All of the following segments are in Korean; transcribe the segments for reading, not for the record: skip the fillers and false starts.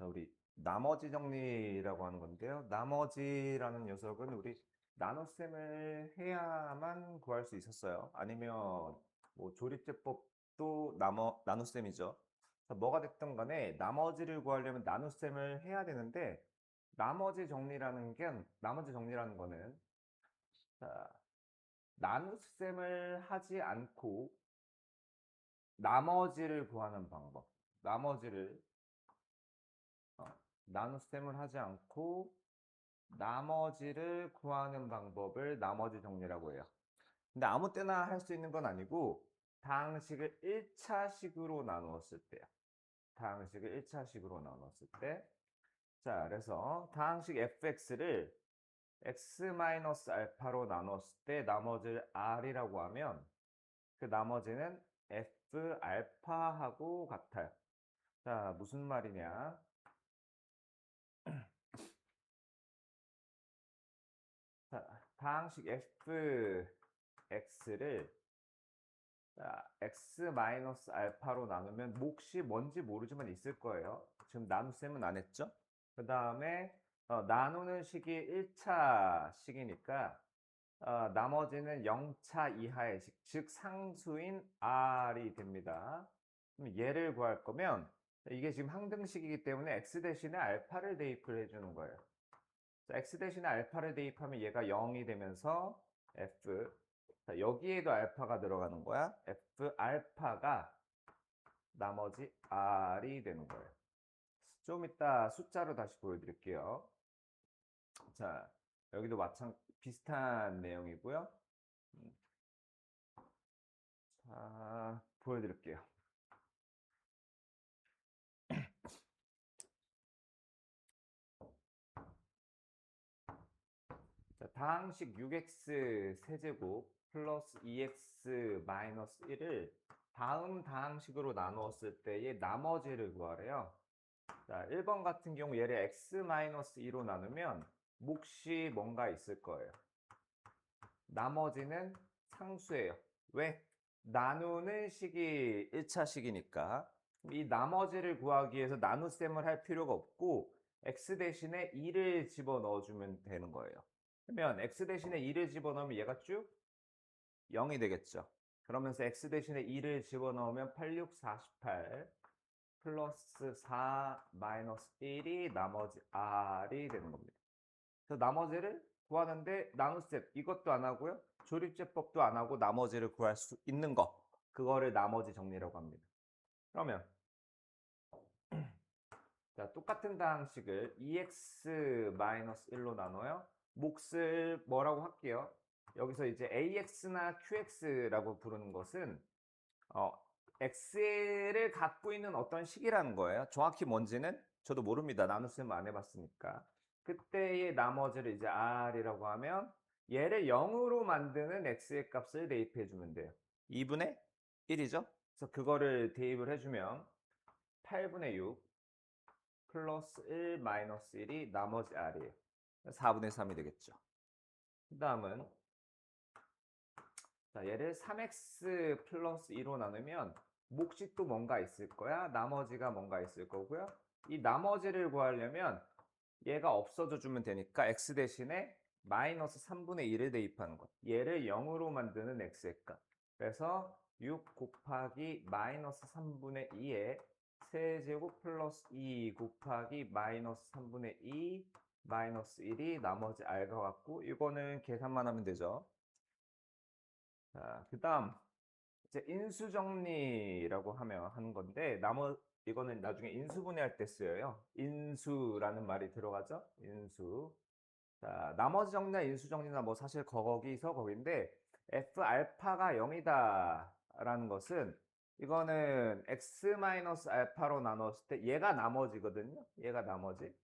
자, 우리 나머지 정리라고 하는 건데요. 나머지라는 녀석은 우리 나눗셈을 해야만 구할 수 있었어요. 아니면 뭐 조립제법도 나눗셈이죠. 자, 뭐가 됐든 간에 나머지를 구하려면 나눗셈을 해야 되는데 나머지 정리라는 거는 자, 나눗셈을 하지 않고 나머지를 구하는 방법. 나머지를 어, 나눗셈을 하지 않고 나머지를 구하는 방법을 나머지 정리라고 해요. 근데 아무 때나 할 수 있는 건 아니고 다항식을 1차식으로 나누었을 때요. 다항식을 1차식으로 나눴을 때. 자, 그래서 다항식 fx를 x-알파로 나눴을 때 나머지를 r이라고 하면 그 나머지는 f 알파하고 같아요. 자, 무슨 말이냐? 자, 다항식 fx를 x-알파로 나누면 몫이 뭔지 모르지만 있을 거예요. 지금 나눗셈은 안 했죠? 그 다음에 나누는 식이 1차 식이니까 나머지는 0차 이하의 식, 즉 상수인 r이 됩니다. 그럼 얘를 구할 거면 이게 지금 항등식이기 때문에 x 대신에 알파를 대입을 해주는 거예요. 자, x 대신에 알파를 대입하면 얘가 0이 되면서 f, 자, 여기에도 알파가 들어가는 거야. f 알파가 나머지 r이 되는 거예요. 좀 이따 숫자로 다시 보여드릴게요. 자, 여기도 비슷한 내용이고요. 자, 보여드릴게요. 자, 다항식 6x 세제곱 플러스 2x 마이너스 1을 다음 다항식으로 나누었을 때의 나머지를 구하래요. 자, 1번 같은 경우 얘를 x-2로 나누면 몫이 뭔가 있을 거예요. 나머지는 상수예요. 왜? 나누는 식이 1차 식이니까 이 나머지를 구하기 위해서 나눗셈을 할 필요가 없고 x 대신에 2를 집어넣어주면 되는 거예요. 그러면 x 대신에 2를 집어넣으면 얘가 쭉 0이 되겠죠. 그러면서 x 대신에 2를 집어넣으면 8, 6, 48 플러스 4 마이너스 1이 나머지 r이 되는 겁니다. 그래서 나머지를 구하는데 나눗셈 이것도 안 하고요. 조립제법도 안 하고 나머지를 구할 수 있는 거 그거를 나머지 정리라고 합니다. 그러면 자, 똑같은 다항식을 2x-1로 나눠요. 몫을 뭐라고 할게요. 여기서 이제 ax나 qx라고 부르는 것은 x를 갖고 있는 어떤 식이라는 거예요. 정확히 뭔지는 저도 모릅니다. 나눗셈 안 해봤으니까. 그때의 나머지를 이제 r이라고 하면 얘를 0으로 만드는 x의 값을 대입해 주면 돼요. 2분의 1이죠. 그래서 그거를 대입을 해주면 8분의 6 플러스 1 마이너스 1이 나머지 r이에요. 4분의 3이 되겠죠. 그 다음은 자, 얘를 3x 플러스 2로 나누면 몫이 또 뭔가 있을 거야. 나머지가 뭔가 있을 거고요. 이 나머지를 구하려면 얘가 없어져 주면 되니까 x 대신에 마이너스 3분의 1을 대입하는 것. 얘를 0으로 만드는 x의 값. 그래서 6 곱하기 마이너스 3분의 2에 세제곱 플러스 2 곱하기 마이너스 3분의 2 마이너스 1이 나머지 r과 같고 이거는 계산만 하면 되죠. 자, 그 다음 이제 인수정리라고 하는 건데 이거는 나중에 인수분해할 때 쓰여요. 인수라는 말이 들어가죠. 인수. 자, 나머지 정리나 인수정리나 뭐 사실 거기서 거긴데 f 알파가 0이다 라는 것은 이거는 x-알파로 나눴을 때 얘가 나머지거든요. 얘가 나머지.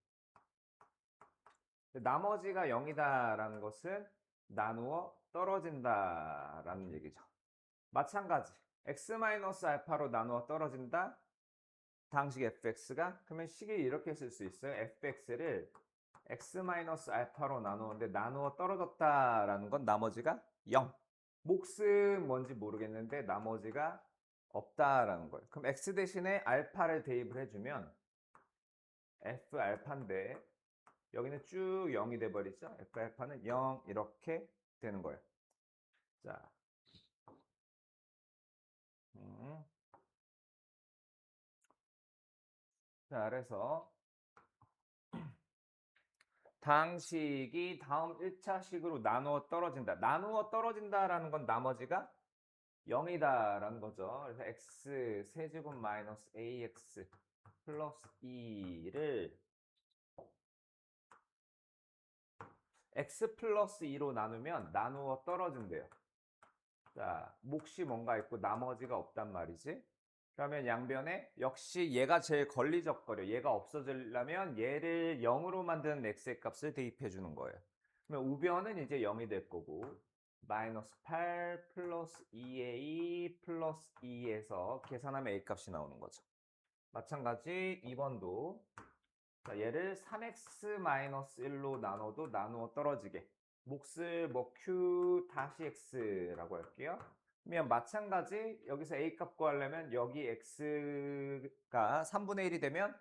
나머지가 0이다 라는 것은 나누어 떨어진다 라는 얘기죠. 마찬가지 x-알파로 나누어 떨어진다. 다항식 fx가 그러면 식이 이렇게 쓸 수 있어요. fx를 x-알파로 나누는데 나누어 떨어졌다라는 건 나머지가 0. 몫은 뭔지 모르겠는데 나머지가 없다라는 거예요. 그럼 x 대신에 알파를 대입을 해주면 F 알파인데 여기는 쭉 0이 돼버리죠. F 알파는 0 이렇게 되는 거예요. 자, 음. 자, 그래서 다항식이 다음 1차식으로 나누어 떨어진다. 나누어 떨어진다라는 건 나머지가 0이다라는 거죠. 그래서 x 세제곱 마이너스 ax 플러스 2를 x 플러스 2로 나누면 나누어 떨어진대요. 자, 몫이 뭔가 있고 나머지가 없단 말이지. 그러면 양변에 역시 얘가 제일 걸리적거려. 얘가 없어지려면 얘를 0으로 만드는 x의 값을 대입해 주는 거예요. 그러면 우변은 이제 0이 될 거고 마이너스 8 플러스 2a 플러스 2에서 계산하면 a 값이 나오는 거죠. 마찬가지 2번도 자, 얘를 3x-1로 나눠도 나누어 떨어지게 몫을 뭐 q 다시 x라고 할게요. 그러면 마찬가지 여기서 a 값 구하려면 여기 x가 3분의 1이 되면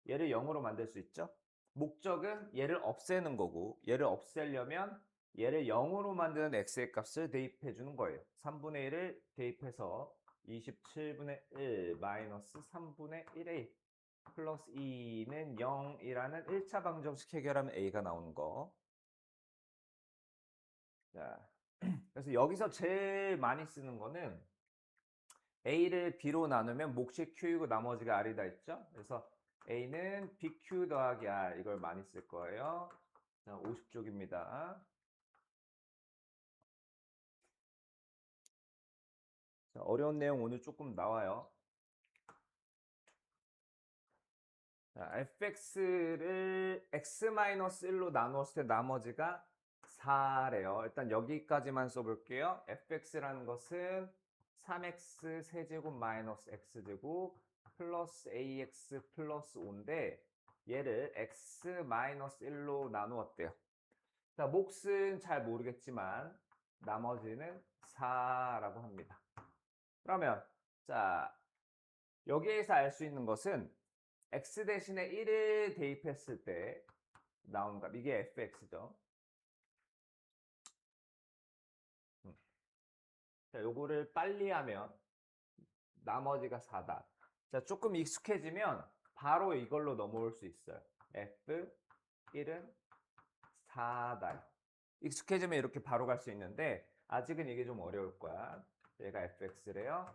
얘를 0으로 만들 수 있죠. 목적은 얘를 없애는 거고 얘를 없애려면 얘를 0으로 만드는 x의 값을 대입해 주는 거예요. 3분의 1을 대입해서 27분의 1 마이너스 3분의 1a 플러스 2는 0이라는 1차 방정식 해결하면 a가 나오는 거. 자, 그래서 여기서 제일 많이 쓰는 거는 a를 b로 나누면 몫이 q이고 나머지가 r이다 했죠? 그래서 a는 bq 더하기 r 이걸 많이 쓸 거예요. 자, 50쪽입니다. 자, 어려운 내용 오늘 조금 나와요. 자, fx를 x-1로 나누었을 때 나머지가 4래요. 일단 여기까지만 써볼게요. fx라는 것은 3x 세제곱 마이너스 x제곱 플러스 ax 플러스 5인데 얘를 x-1로 나누었대요. 자, 몫은 잘 모르겠지만 나머지는 4라고 합니다. 그러면 자, 여기에서 알 수 있는 것은 x 대신에 1을 대입했을 때 나오는 값 이게 fx죠. 자, 요거를 빨리 하면 나머지가 4다. 자, 조금 익숙해지면 바로 이걸로 넘어올 수 있어요. f1은 4다. 익숙해지면 이렇게 바로 갈 수 있는데 아직은 이게 좀 어려울 거야. 얘가 fx래요.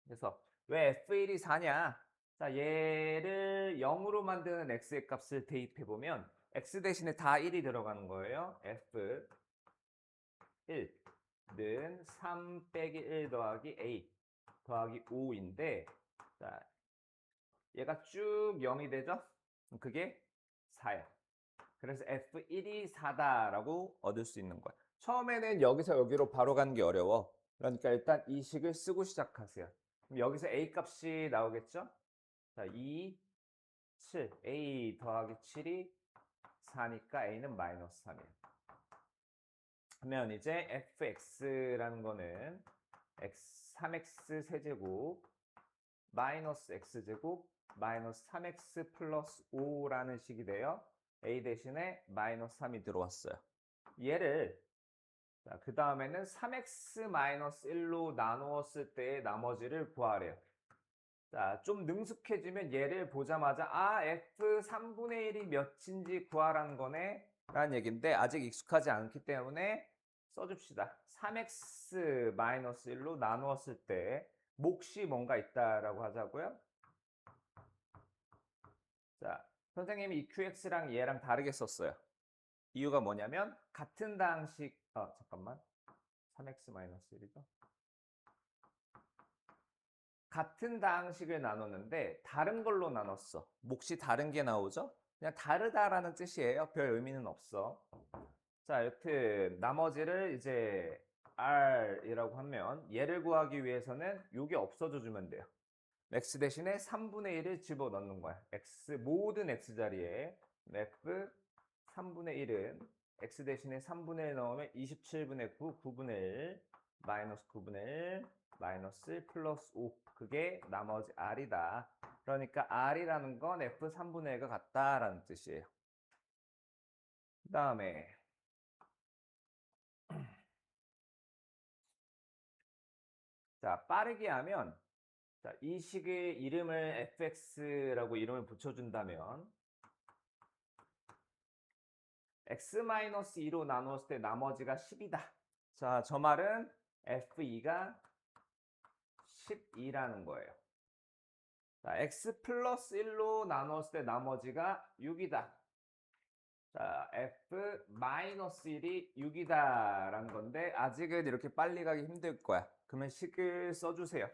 그래서 왜 f1이 4냐? 자, 얘를 0으로 만드는 x의 값을 대입해 보면 x 대신에 다 1이 들어가는 거예요. f1는 3 빼기 1 더하기 a 더하기 5인데 자, 얘가 쭉 0이 되죠? 그게 4야. 그래서 f1이 4다라고 얻을 수 있는 거야. 처음에는 여기서 여기로 바로 가는 게 어려워. 그러니까 일단 이 식을 쓰고 시작하세요. 그럼 여기서 a 값이 나오겠죠? 자, 2, 7. a 더하기 7이 4니까 a는 마이너스 3이에요. 그러면 이제 fx라는 거는 3x 세제곱 마이너스 x제곱 마이너스 3x 플러스 5라는 식이 돼요. a 대신에 마이너스 3이 들어왔어요. 얘를 그 다음에는 3x-1로 나누었을 때의 나머지를 구하래요. 자, 좀 능숙해지면 얘를 보자마자 f 3분의 1이 몇인지 구하라는 거네 라는 얘기인데 아직 익숙하지 않기 때문에 써줍시다. 3x-1로 나누었을 때 몫이 뭔가 있다라고 하자고요. 자, 선생님이 이 qx랑 얘랑 다르게 썼어요. 이유가 뭐냐면 같은 다항식 잠깐만 3x-1이죠. 같은 다항식을 나눴는데 다른 걸로 나눴어. 몫이 다른 게 나오죠? 그냥 다르다라는 뜻이에요. 별 의미는 없어. 자, 여튼 나머지를 이제 r이라고 하면 얘를 구하기 위해서는 이게 없어져 주면 돼요. x 대신에 3분의 1을 집어넣는 거야. x 모든 x 자리에 f 3분의 1은 x 대신에 3분의 1 넣으면 27분의 9, 9분의 1, 마이너스 9분의 1, 마이너스 플러스 5. 그게 나머지 R이다. 그러니까 R이라는 건 F 3분의 1과 같다라는 뜻이에요. 그 다음에 자, 빠르게 하면 자, 이 식의 이름을 fx라고 이름을 붙여준다면 x-2로 나누었을 때 나머지가 10이다. 자, 저 말은 f2가 12라는 거예요. 자, x 플러스 1로 나누었을 때 나머지가 6이다. 자, f 마이너스 1이 6이다라는 건데 아직은 이렇게 빨리 가기 힘들 거야. 그러면 식을 써주세요.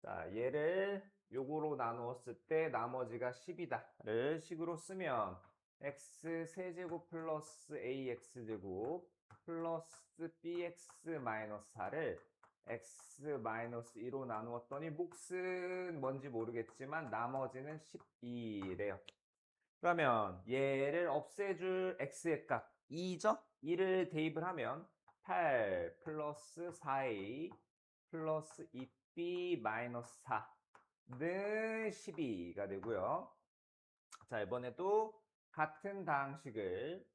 자, 얘를 요거로 나누었을 때 나머지가 10이다를 식으로 쓰면 x 세제곱 플러스 ax제곱 플러스 bx 마이너스 4를 x 마이너스 2로 나누었더니 몫은 뭔지 모르겠지만 나머지는 12래요. 그러면 얘를 없애줄 x의 값 2죠? 2를 대입을 하면 8 플러스 4a 플러스 2b 마이너스 4는 12가 되고요. 자, 이번에도 같은 방식을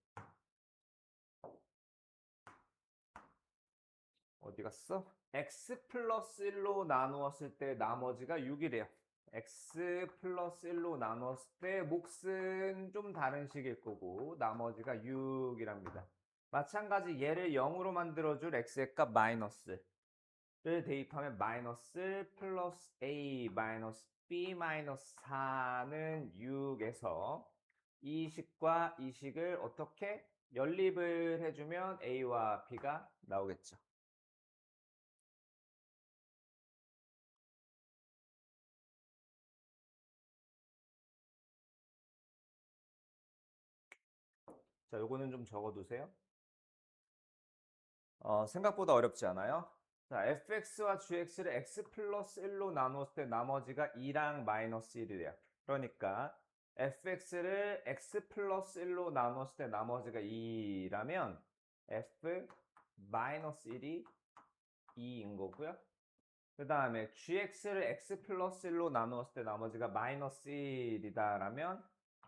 어디 갔어? x 플러스 1로 나누었을 때 나머지가 6이래요. x 플러스 1로 나누었을 때 몫은 좀 다른 식일 거고 나머지가 6이랍니다. 마찬가지 얘를 0으로 만들어줄 x의 값 마이너스를 대입하면 마이너스 플러스 a 마이너스 b 마이너스 4는 6에서 이 식과 이 식을 어떻게 연립을 해주면 a와 b가 나오겠죠. 자, 요거는 좀 적어두세요. 생각보다 어렵지 않아요? 자, fx와 gx를 x 플러스 1로 나누었을 때 나머지가 2랑 마이너스 1이래요. 그러니까 fx를 x 플러스 1로 나누었을 때 나머지가 2라면 f 마이너스 1이 2인 거고요. 그 다음에 gx를 x 플러스 1로 나누었을 때 나머지가 마이너스 1이다라면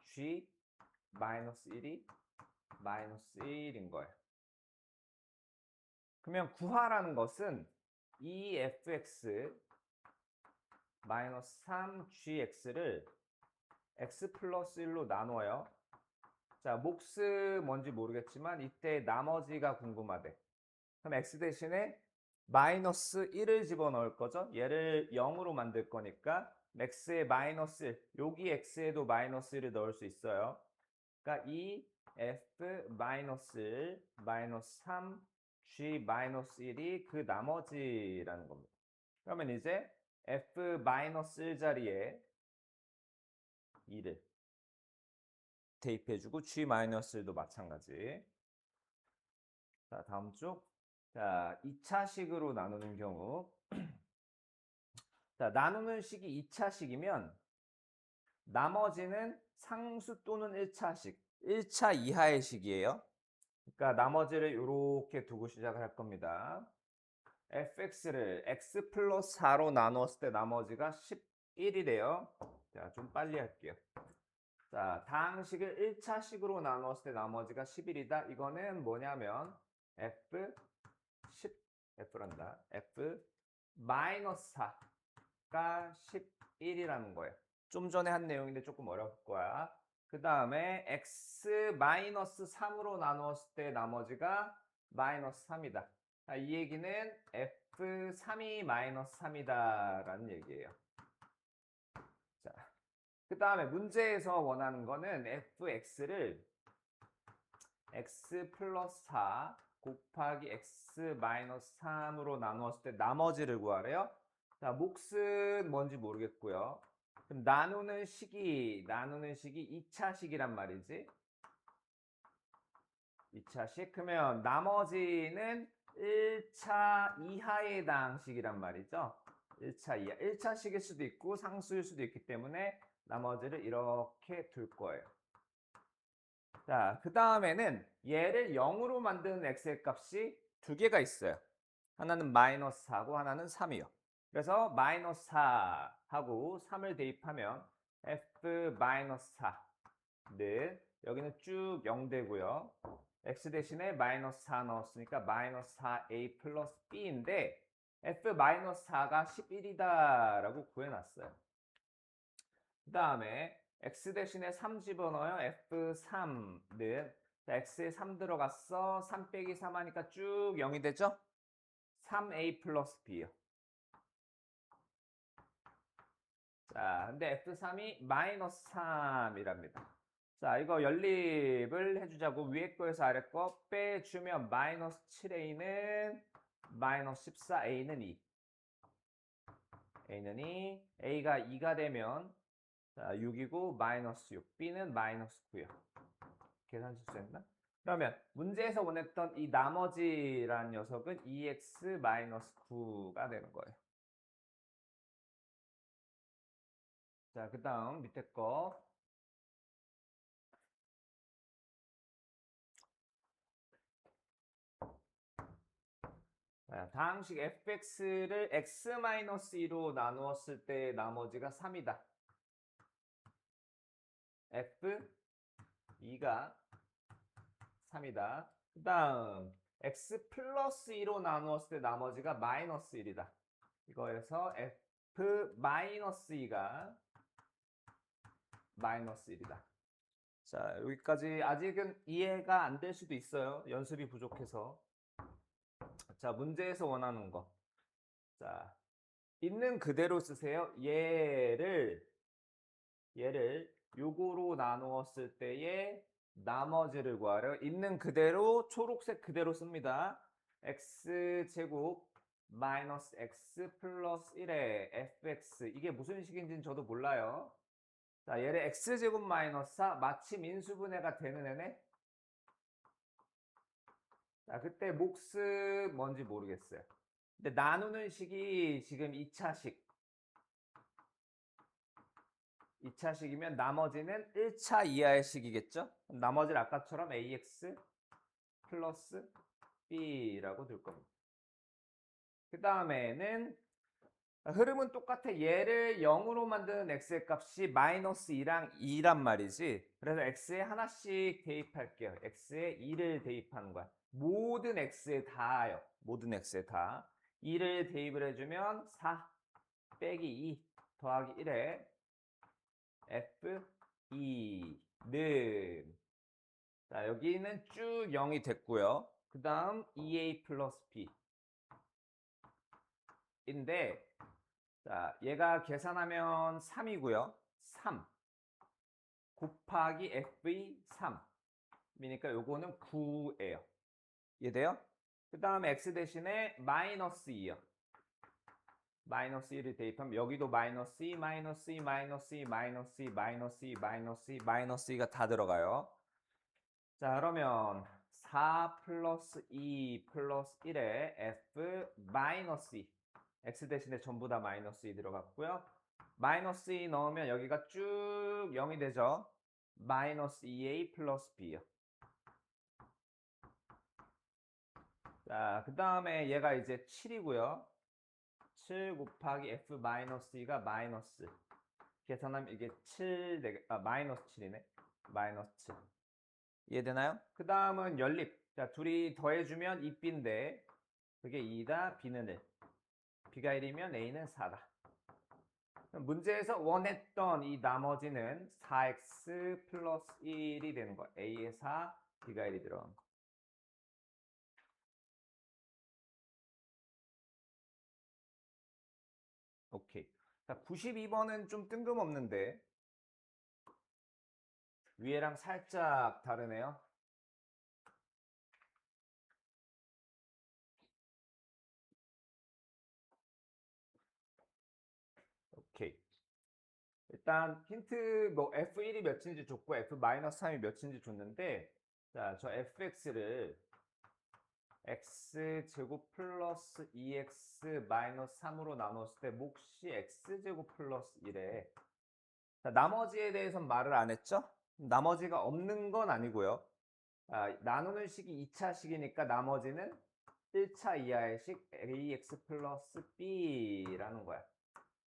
g 마이너스 1이 마이너스 1인 거예요. 그러면 구하라는 것은 2fx 마이너스 3gx를 x 플러스 1로 나눠요. 자, 몫은 뭔지 모르겠지만 이때 나머지가 궁금하대. 그럼 x 대신에 마이너스 1을 집어넣을 거죠. 얘를 0으로 만들 거니까 x에 마이너스 1, 여기 x에도 마이너스 1을 넣을 수 있어요. 그러니까 이 f 마이너스 1 마이너스 3 g 마이너스 1이 그 나머지라는 겁니다. 그러면 이제 f 마이너스 1 자리에 2를 대입해주고 g 마이너스 1도 마찬가지. 자, 다음 쪽. 자, 2차식으로 나누는 경우. 자, 나누는 식이 2차식이면 나머지는 상수 또는 1차식, 1차 이하의 식이에요. 그러니까 나머지를 이렇게 두고 시작을 할 겁니다. fx를 x 플러스 4로 나누었을 때 나머지가 11이래요. 자, 좀 빨리 할게요. 자, 다항식을 1차식으로 나누었을 때 나머지가 11이다. 이거는 뭐냐면 f 10, f란다. f 마이너스 4가 11이라는 거예요. 좀 전에 한 내용인데 조금 어려울 거야. 그 다음에 x 마이너스 3으로 나누었을 때 나머지가 마이너스 3이다. 이 얘기는 f3이 마이너스 3이다 라는 얘기예요. 자, 그 다음에 문제에서 원하는 거는 fx를 x 플러스 4 곱하기 x 마이너스 3으로 나누었을 때 나머지를 구하래요. 자, 몫은 뭔지 모르겠고요. 그럼 나누는 식이 2차식이란 말이지. 2차식. 그러면 나머지는 1차 이하의 다항식이란 말이죠. 1차 이하. 1차식일 수도 있고 상수일 수도 있기 때문에 나머지를 이렇게 둘 거예요. 자, 그 다음에는 얘를 0으로 만드는 x의 값이 두 개가 있어요. 하나는 마이너스 4고 하나는 3이요. 그래서 마이너스 4하고 3을 대입하면 f 마이너스 4는 여기는 쭉 0 되고요. x 대신에 마이너스 4 넣었으니까 마이너스 4a 플러스 b인데 f 마이너스 4가 11이다 라고 구해놨어요. 그 다음에 x 대신에 3 집어넣어요. f3는 x에 3 들어갔어. 3 빼기 3 하니까 쭉 0이 되죠? 3a 플러스 b요. 자, 근데 F3이 마이너스 3이랍니다. 자, 이거 연립을 해주자고 위에 거에서 아래 거 빼주면 마이너스 7a는 마이너스 14a는 2. a는 2, a가 2가 되면 자, 6이고 마이너스 6, b는 마이너스 9요. 계산 실수했나? 그러면 문제에서 원했던 이 나머지라는 녀석은 2x 마이너스 9가 되는 거예요. 자, 그 다음 밑에 거. 자, 다항식 fx를 x-2로 나누었을 때 나머지가 3이다. f2가 3이다. 그 다음 x 플러스 2로 나누었을 때 나머지가 마이너스 1이다. 이거에서 f-2가 마이너스 1이다. 자, 여기까지 아직은 이해가 안 될 수도 있어요. 연습이 부족해서. 자, 문제에서 원하는 거. 자, 있는 그대로 쓰세요. 얘를 요거로 나누었을 때의 나머지를 구하려. 있는 그대로 초록색 그대로 씁니다. x제곱 마이너스 x 플러스 1의 fx. 이게 무슨 식인지는 저도 몰라요. 자, 얘를 x제곱 마이너스 4 마침 인수분해가 되는 애네. 자, 그때 몫은 뭔지 모르겠어요. 근데 나누는 식이 지금 2차식. 2차식이면 나머지는 1차 이하의 식이겠죠? 나머지를 아까처럼 ax 플러스 b라고 둘 겁니다. 그 다음에는 흐름은 똑같아. 얘를 0으로 만드는 x의 값이 마이너스 2랑 2란 말이지. 그래서 x에 하나씩 대입할게요. x에 2를 대입하는 거야. 모든 x에 다요. 모든 x에 다. 2를 대입을 해주면 4 빼기 2 더하기 1에 f2는 자, 여기는 쭉 0이 됐고요. 그 다음 2a 플러스 b인데 자, 얘가 계산하면 3이고요. 3 곱하기 f의 3이니까 요거는 9예요. 이해돼요? 그 다음에 x 대신에 마이너스 2요. 마이너스 1을 대입하면 여기도 마이너스 2, 마이너스 2, 마이너스 2, 마이너스 2, 마이너스 2, 마이너스 2, 마이너스 2가 다 들어가요. 자, 그러면 4 플러스 2 플러스 1에 f 마이너스 2. x 대신에 전부 다 마이너스 2 들어갔고요. 마이너스 2 넣으면 여기가 쭉 0이 되죠. 마이너스 2a 플러스 b요. 자, 그 다음에 얘가 이제 7이고요. 7 곱하기 f 마이너스 2가 마이너스. 계산하면 이게 7, 마이너스 7이네. 마이너스 7. 이해되나요? 그 다음은 연립. 자, 둘이 더해주면 2b인데 그게 2다, b는 1. b가 1이면 a는 4다. 문제에서 원했던 이 나머지는 4x 플러스 1이 되는 거. a에 4, b가 1이 들어간 거. 오케이. 자, 92번은 좀 뜬금없는데 위에랑 살짝 다르네요. 오케이. 일단 힌트 뭐 f1이 몇인지 줬고 f-3이 몇인지 줬는데 자, 저 fx를 x제곱 플러스 2x 마이너스 3으로 나눴을 때 몫이 x제곱 플러스 1에 자, 나머지에 대해서는 말을 안 했죠? 나머지가 없는 건 아니고요. 나누는 식이 2차식이니까 나머지는 1차 이하의 식 ax 플러스 b라는 거야.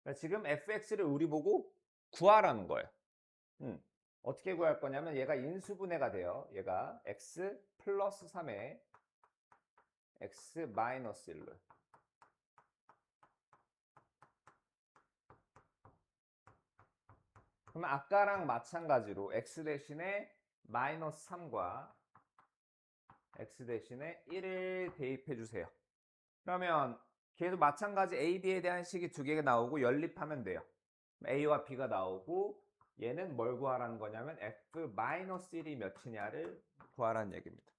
그러니까 지금 fx를 우리 보고 구하라는 거예요. 어떻게 구할 거냐면 얘가 인수분해가 돼요. 얘가 x 플러스 3에 x 마이너스 1로. 그러면 아까랑 마찬가지로 x 대신에 마이너스 3과 x 대신에 1을 대입해 주세요. 그러면 계속 마찬가지 a, b에 대한 식이 두 개가 나오고 연립하면 돼요. a와 b가 나오고 얘는 뭘 구하라는 거냐면 f-1이 몇이냐를 구하라는 얘기입니다.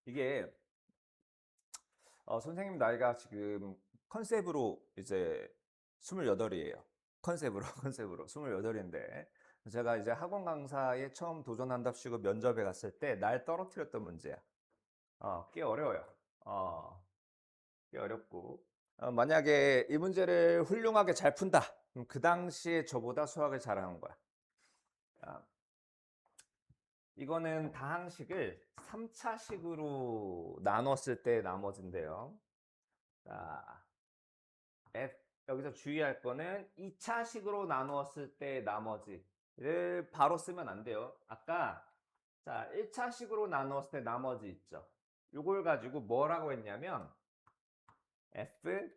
이게 선생님 나이가 지금 컨셉으로 이제 28이에요. 컨셉으로 28인데 제가 이제 학원 강사에 처음 도전한답시고 면접에 갔을 때 날 떨어뜨렸던 문제야. 꽤 어려워요. 꽤 어렵고 만약에 이 문제를 훌륭하게 잘 푼다. 그럼 그 당시에 저보다 수학을 잘하는 거야. 이거는 다항식을 3차식으로 나눴을 때 나머지인데요. 자, 여기서 주의할 거는 2차식으로 나누었을 때 나머지를 바로 쓰면 안 돼요. 아까 자 1차식으로 나누었을 때 나머지 있죠. 이걸 가지고 뭐라고 했냐면 f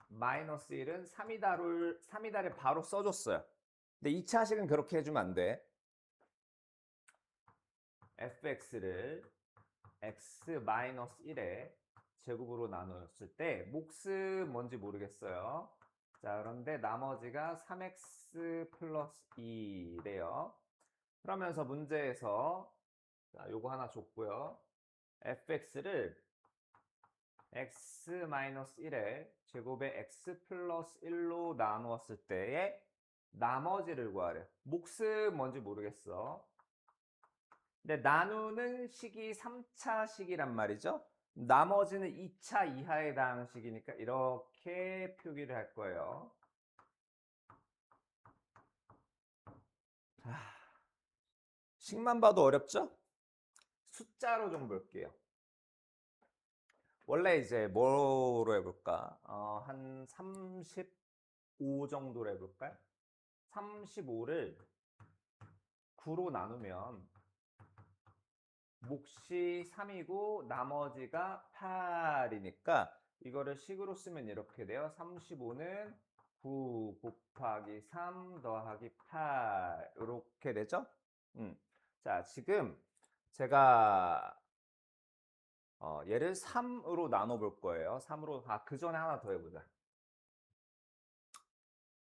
마이너스 1은 3이다를 바로 써줬어요. 근데 2차식은 그렇게 해주면 안 돼. fx를 x 마이너스 1에 제곱으로 나눴을 때 몫은 뭔지 모르겠어요. 자, 그런데 나머지가 3x 플러스 2래요. 그러면서 문제에서 자, 요거 하나 줬고요. fx를 x 마이너스 1에 제곱에 x 플러스 1로 나누었을 때의 나머지를 구하래요. 몫은 뭔지 모르겠어. 근데 나누는 식이 3차식이란 말이죠. 나머지는 2차 이하의 다항식이니까 이렇게 표기를 할 거예요. 식만 봐도 어렵죠? 숫자로 좀 볼게요. 원래 이제 뭐로 해볼까? 한 35 정도로 해볼까요? 35를 9로 나누면 몫이 3이고 나머지가 8이니까 이거를 식으로 쓰면 이렇게 돼요. 35는 9 곱하기 3 더하기 8 이렇게 되죠? 자, 지금 제가 얘를 3으로 나눠 볼 거예요. 3으로 그 전에 하나 더 해보자.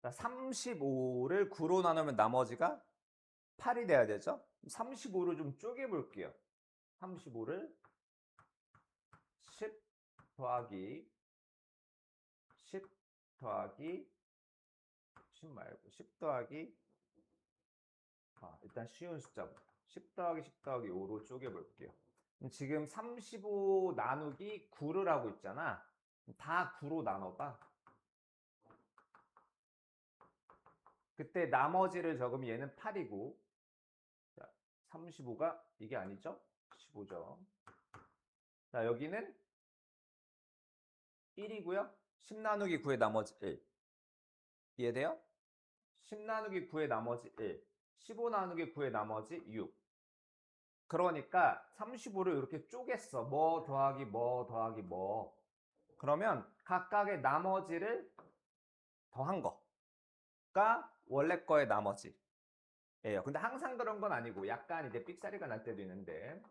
자, 35를 9로 나누면 나머지가 8이 돼야 되죠? 35를 좀 쪼개 볼게요. 35를 10 더하기 10 더하기 10 말고 10 더하기 일단 쉬운 숫자부터 10 더하기 10 더하기 5로 쪼개 볼게요. 지금 35 나누기 9를 하고 있잖아. 다 9로 나눠봐. 그때 나머지를 적으면 얘는 8이고 자, 35가 이게 아니죠? 15죠. 자, 여기는 1이고요. 10 나누기 9의 나머지 1. 이해돼요? 10 나누기 9의 나머지 1. 15 나누기 9의 나머지 6. 그러니까 35를 이렇게 쪼갰어. 뭐 더하기 뭐 더하기 뭐. 그러면 각각의 나머지를 더한 거가 원래 거의 나머지예요. 근데 항상 그런 건 아니고 약간 이제 삑사리가 날 때도 있는데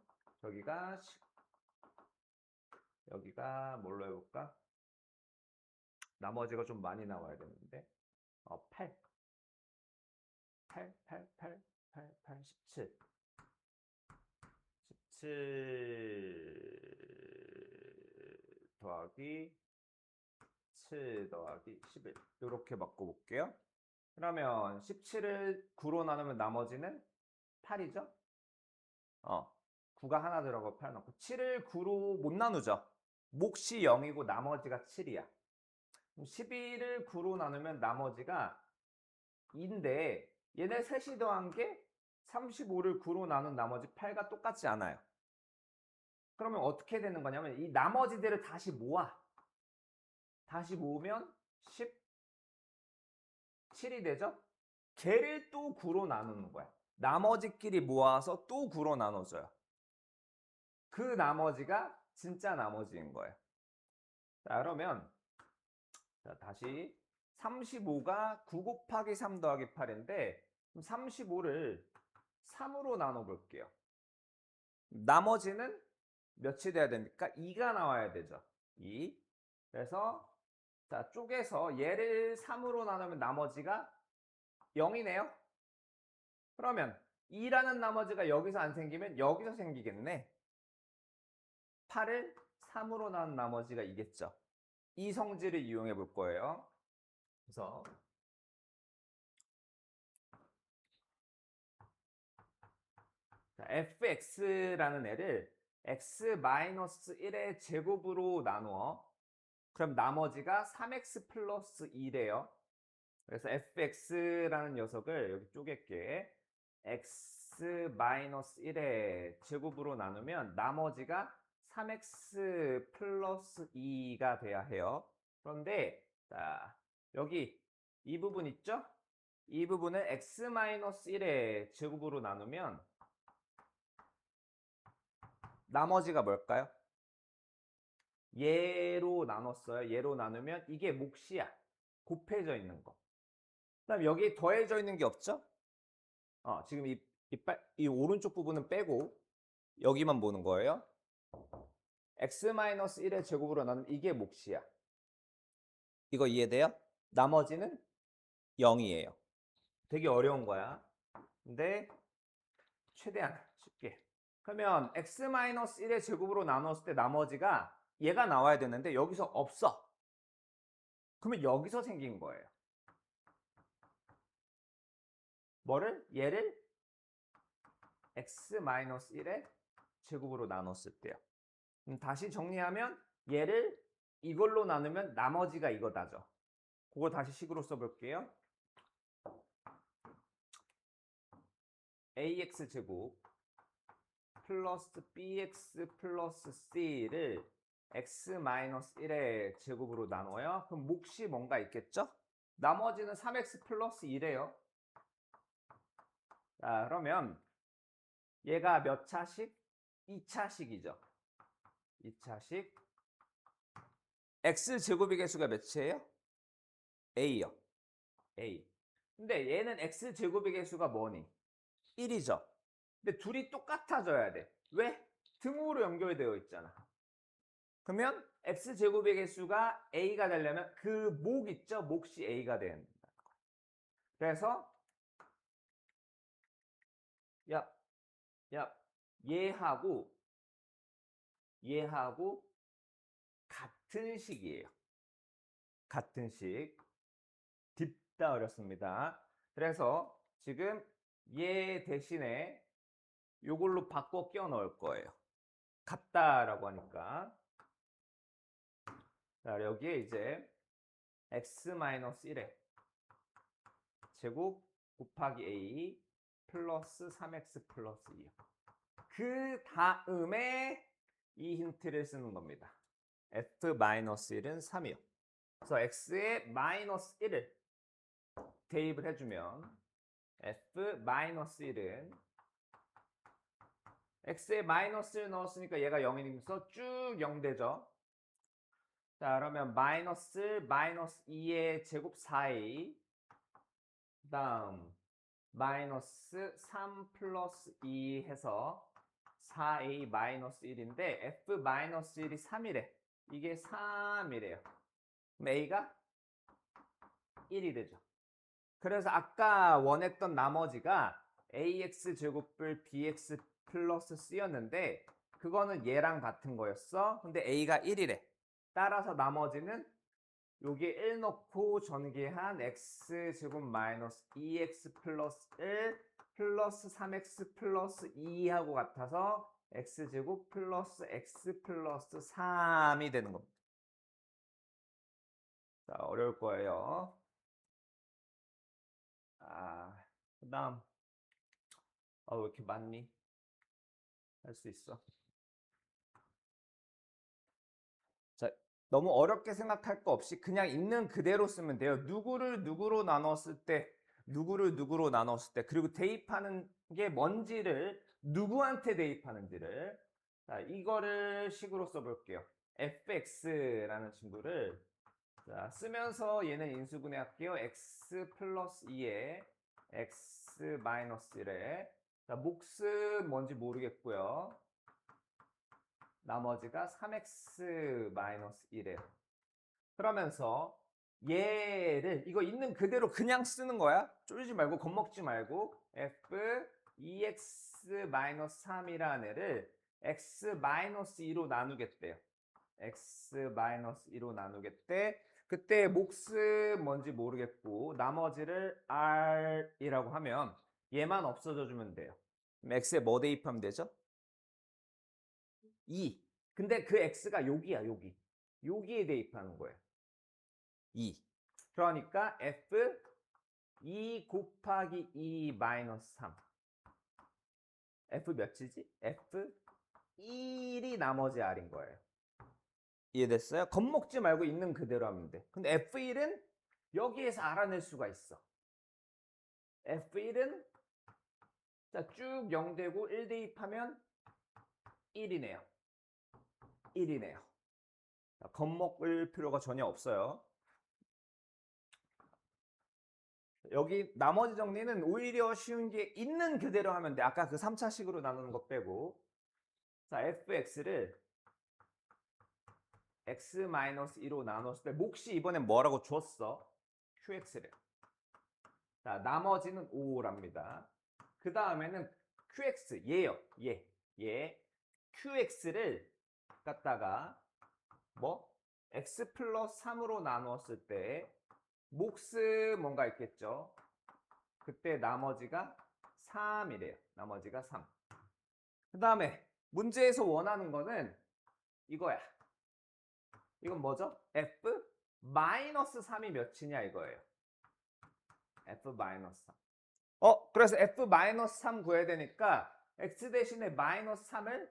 여기가 뭘로 해볼까? 나머지가 좀 많이 나와야 되는데 8 17 더하기 7 더하기 11 이렇게 바꿔볼게요. 그러면 17을 9로 나누면 나머지는 8이죠? 9가 하나 들어가고 8 넣고 7을 9로 못 나누죠? 몫이 0이고 나머지가 7이야. 11을 9로 나누면 나머지가 2인데 얘네 셋이 더한 게 35를 9로 나눈 나머지 8과 똑같지 않아요. 그러면 어떻게 되는 거냐면 이 나머지들을 다시 모아. 다시 모으면 17이 되죠? 걔를 또 9로 나누는 거야. 나머지끼리 모아서 또 9로 나눠줘요. 그 나머지가 진짜 나머지인 거예요. 자, 그러면 자, 다시 35가 9 곱하기 3 더하기 8인데 35를 3으로 나눠 볼게요. 나머지는 몇이 돼야 됩니까? 2가 나와야 되죠. 2. 그래서 자, 쪼개서 얘를 3으로 나누면 나머지가 0이네요. 그러면 2라는 나머지가 여기서 안 생기면 여기서 생기겠네. 8을 3으로 나눈 나머지가 이겠죠. 이 성질을 이용해 볼 거예요. 그래서 자, fx라는 애를 x-1의 제곱으로 나누어. 그럼 나머지가 3x 플러스 2래요. 그래서 fx라는 녀석을 여기 쪼갤게. x-1의 제곱으로 나누면 나머지가 3x 플러스 2가 돼야 해요. 그런데 자, 여기 이 부분 있죠? 이 부분을 x-1의 제곱으로 나누면 나머지가 뭘까요? 얘로 나눴어요. 얘로 나누면 이게 몫이야. 곱해져 있는 거. 그다음 여기 더해져 있는 게 없죠? 지금 이 오른쪽 부분은 빼고 여기만 보는 거예요. x-1의 제곱으로 나누면 이게 몫이야. 이거 이해돼요? 나머지는 0이에요. 되게 어려운 거야. 근데 최대한 쉽게. 그러면 x-1의 제곱으로 나눴을 때 나머지가 얘가 나와야 되는데 여기서 없어. 그러면 여기서 생긴 거예요. 뭐를? 얘를 x-1의 제곱으로 나눴을 때요. 다시 정리하면 얘를 이걸로 나누면 나머지가 이거다죠. 그거 다시 식으로 써볼게요. ax 제곱 플러스 bx 플러스 c를 x-1의 제곱으로 나눠요. 그럼 몫이 뭔가 있겠죠? 나머지는 3x 플러스 2래요. 자, 그러면 얘가 몇 차식? 2차식이죠. 2차식. x제곱의 개수가 몇이에요? a요. a. 근데 얘는 x제곱의 개수가 뭐니? 1이죠. 근데 둘이 똑같아져야 돼. 왜? 등호로 연결되어 있잖아. 그러면 x제곱의 개수가 a가 되려면 그 목 있죠? 몫이 a가 돼야 된다. 그래서 얘하고 같은 식이에요. 같은 식. 딥다 어렵습니다. 그래서 지금 얘 대신에 요걸로 바꿔 끼워 넣을 거예요. 같다라고 하니까. 자, 여기에 이제 x-1의 제곱 곱하기 a 플러스 3x 플러스 2. 그 다음에 이 힌트를 쓰는 겁니다. f-1은 3이요. 그래서 x에 마이너스 1을 대입을 해주면 f-1은 x에 마이너스를 넣었으니까 얘가 0이면서 쭉 0 되죠. 자, 그러면 마이너스 2의 제곱 4a 그 다음 마이너스 3 플러스 2 해서 4a 마이너스 1인데 f 마이너스 1이 3이래. 이게 3이래요. 그럼 a가 1이 되죠. 그래서 아까 원했던 나머지가 ax 제곱을 bx 플러스 c였는데 그거는 얘랑 같은 거였어. 근데 a가 1이래. 따라서 나머지는 여기에 1 넣고 전개한 x 제곱 마이너스 2x 플러스 1 플러스 3x 플러스 2하고 같아서 x 제곱 플러스 x 플러스 3이 되는 겁니다. 자, 어려울 거예요. 그 다음 왜 이렇게 많니? 할 수 있어. 너무 어렵게 생각할 거 없이 그냥 있는 그대로 쓰면 돼요. 누구를 누구로 나눴을 때, 누구를 누구로 나눴을 때, 그리고 대입하는 게 뭔지를, 누구한테 대입하는지를. 자, 이거를 식으로 써볼게요. fx라는 친구를 자, 쓰면서 얘는 인수분해 할게요. x 플러스 2에 x 마이너스 1에 자, 몫은 뭔지 모르겠고요. 나머지가 3x 마이너스 1이에요. 그러면서 얘를 이거 있는 그대로 그냥 쓰는 거야. 쫄지 말고 겁먹지 말고 f 2x 마이너스 3이라는 애를 x 마이너스 2로 나누겠대요. x 마이너스 2로 나누겠대. 그때 몫은 뭔지 모르겠고 나머지를 r이라고 하면 얘만 없어져 주면 돼요. 그럼 x에 뭐 대입하면 되죠? 2. 근데 그 x가 여기야, 여기. 여기에 대입하는 거예요. 2. 그러니까 f 2 곱하기 2 마이너스 3. f 몇이지? f 1이 나머지 r인 거예요. 이해됐어요? 겁먹지 말고 있는 그대로 하면 돼. 근데 f1은 여기에서 알아낼 수가 있어. f1은 쭉 0 되고 1 대입하면 1이네요. 1이네요. 겁먹을 필요가 전혀 없어요. 여기 나머지 정리는 오히려 쉬운 게 있는 그대로 하면 돼. 아까 그 3차식으로 나누는 거 빼고. 자, fx를 x-2로 나눴을 때 몫이 이번엔 뭐라고 줬어? qx를. 자, 나머지는 5랍니다. 그 다음에는 qx, 얘요. 얘. qx를 갖다가 뭐? x 플러스 3으로 나누었을 때 몫은 뭔가 있겠죠? 그때 나머지가 3이래요. 나머지가 3. 그 다음에 문제에서 원하는 거는 이거야. 이건 뭐죠? f 마이너스 3이 몇이냐 이거예요. f 마이너스 3. 그래서 f 마이너스 3 구해야 되니까 x 대신에 마이너스 3을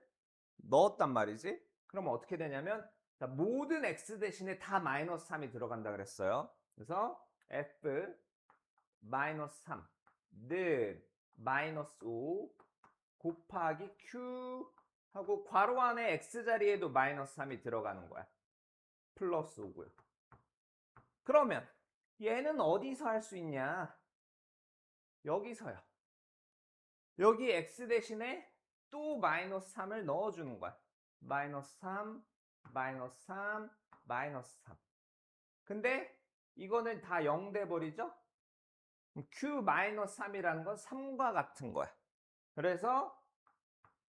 넣었단 말이지. 그러면 어떻게 되냐면 자, 모든 x 대신에 다 마이너스 3이 들어간다 그랬어요. 그래서 f 마이너스 3는 마이너스 5 곱하기 q 하고 괄호 안에 x 자리에도 마이너스 3이 들어가는 거야. 플러스 5고요. 그러면 얘는 어디서 할 수 있냐? 여기서요. 여기 x 대신에 또 마이너스 3을 넣어주는 거야. 마이너스 3, 마이너스 3, 마이너스 3. 근데 이거는 다 0 돼버리죠? q 마이너스 3이라는 건 3과 같은 거야. 그래서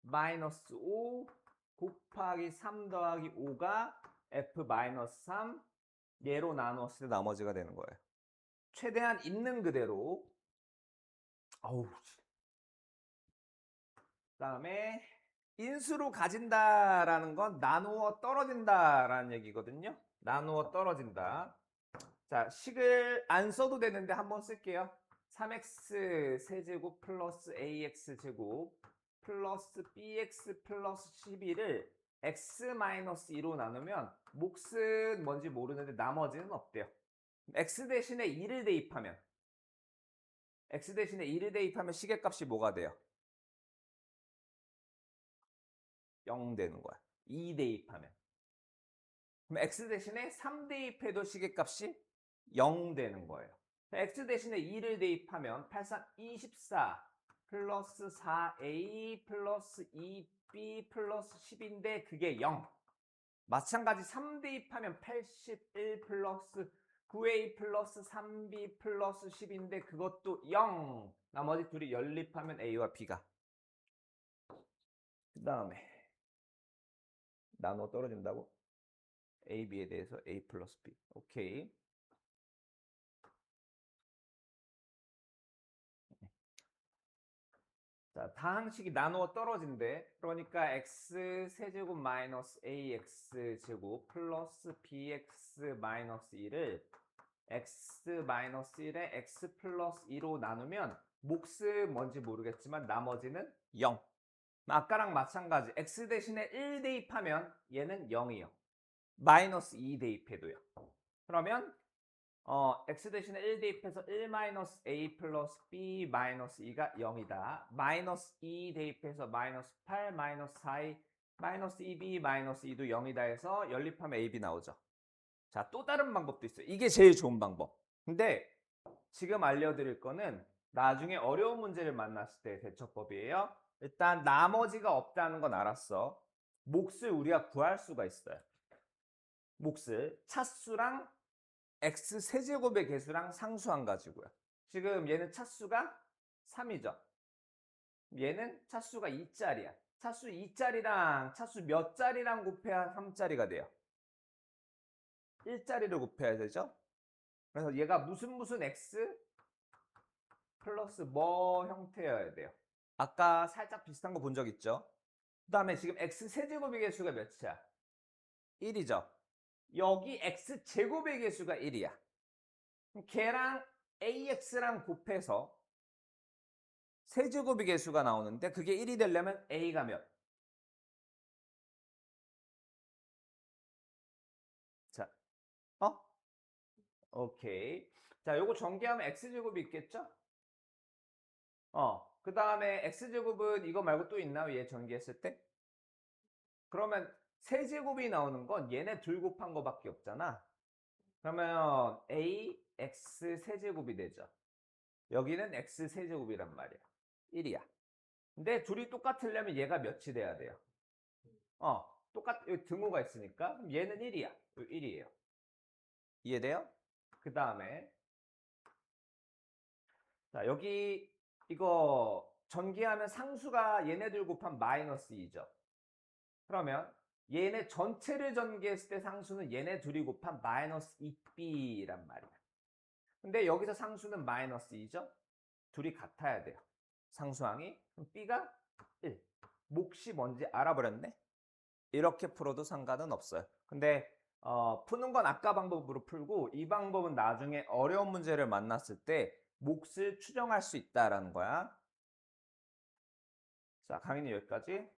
마이너스 5 곱하기 3 더하기 5가 f 마이너스 3 얘로 나눴을 때 나머지가 되는 거예요. 최대한 있는 그대로. 아우. 그다음에 인수로 가진다라는 건 나누어 떨어진다라는 얘기거든요. 나누어 떨어진다. 자, 식을 안 써도 되는데 한번 쓸게요. 3x 세제곱 플러스 ax 제곱 플러스 bx 플러스 12를 x-2로 나누면 몫은 뭔지 모르는데 나머지는 없대요. x 대신에 2를 대입하면 시계값이 뭐가 돼요? 0 되는 거야. 2 대입하면. 그럼 x 대신에 3 대입해도 시계값이 0 되는 거예요. x 대신에 2를 대입하면 8, 3, 24 플러스 4a 플러스 2b 플러스 10인데 그게 0. 마찬가지 3 대입하면 81 플러스 9a 플러스 3b 플러스 10인데 그것도 0. 나머지 둘이 연립하면 a와 b가. 그 다음에 나눠 떨어진다고? a, b에 대해서 a 플러스 b. 오케이. 자, 다항식이 나누어 떨어진대. 그러니까 x 세제곱 마이너스 ax 제곱 플러스 bx 마이너스 2를 x 마이너스 1에 x 플러스 2로 나누면 몫은 뭔지 모르겠지만 나머지는 0. 아까랑 마찬가지 x 대신에 1 대입하면 얘는 0이요. 마이너스 2 대입해도요. 그러면 x 대신에 1 대입해서 1 마이너스 a 플러스 b 마이너스 2가 0이다. 마이너스 2 대입해서 마이너스 8 마이너스 4 마이너스 2b 마이너스 2도 0이다 해서 연립하면 ab 나오죠. 자, 또 다른 방법도 있어요. 이게 제일 좋은 방법. 근데 지금 알려드릴 거는 나중에 어려운 문제를 만났을 때 대처법이에요. 일단 나머지가 없다는 건 알았어. 몫을 우리가 구할 수가 있어요. 몫을 차수랑 x 세제곱의 개수랑 상수한 가지고요. 지금 얘는 차수가 3이죠. 얘는 차수가 2짜리야. 차수 2짜리랑 차수 몇 자리랑 곱해야 3짜리가 돼요? 1짜리를 곱해야 되죠. 그래서 얘가 무슨 x 플러스 뭐 형태여야 돼요. 아까 살짝 비슷한 거 본 적 있죠? 그 다음에 지금 x 세제곱의 개수가 몇이야? 1이죠. 여기 x 제곱의 개수가 1이야. 걔랑 ax랑 곱해서 세제곱의 개수가 나오는데 그게 1이 되려면 a가 몇? 자, 오케이. 자, 요거 전개하면 x제곱이 있겠죠? 그 다음에 x제곱은 이거 말고 또 있나? 얘 전개했을 때? 그러면 세제곱이 나오는 건 얘네 둘 곱한 거밖에 없잖아. 그러면 ax 세제곱이 되죠. 여기는 x 세제곱이란 말이야. 1이야. 근데 둘이 똑같으려면 얘가 몇이 돼야 돼요? 여기 등호가 있으니까 그럼 얘는 1이야. 1이에요. 이해돼요? 그 다음에 자, 여기 이거 전개하면 상수가 얘네들 곱한 마이너스 2죠. 그러면 얘네 전체를 전개했을 때 상수는 얘네 둘이 곱한 마이너스 2b란 말이야. 근데 여기서 상수는 마이너스 2죠? 둘이 같아야 돼요. 상수항이. 그럼 b가 1. 몫이 뭔지 알아버렸네? 이렇게 풀어도 상관은 없어요. 근데 푸는 건 아까 방법으로 풀고 이 방법은 나중에 어려운 문제를 만났을 때 몫을 추정할 수 있다라는 거야. 자, 강의는 여기까지.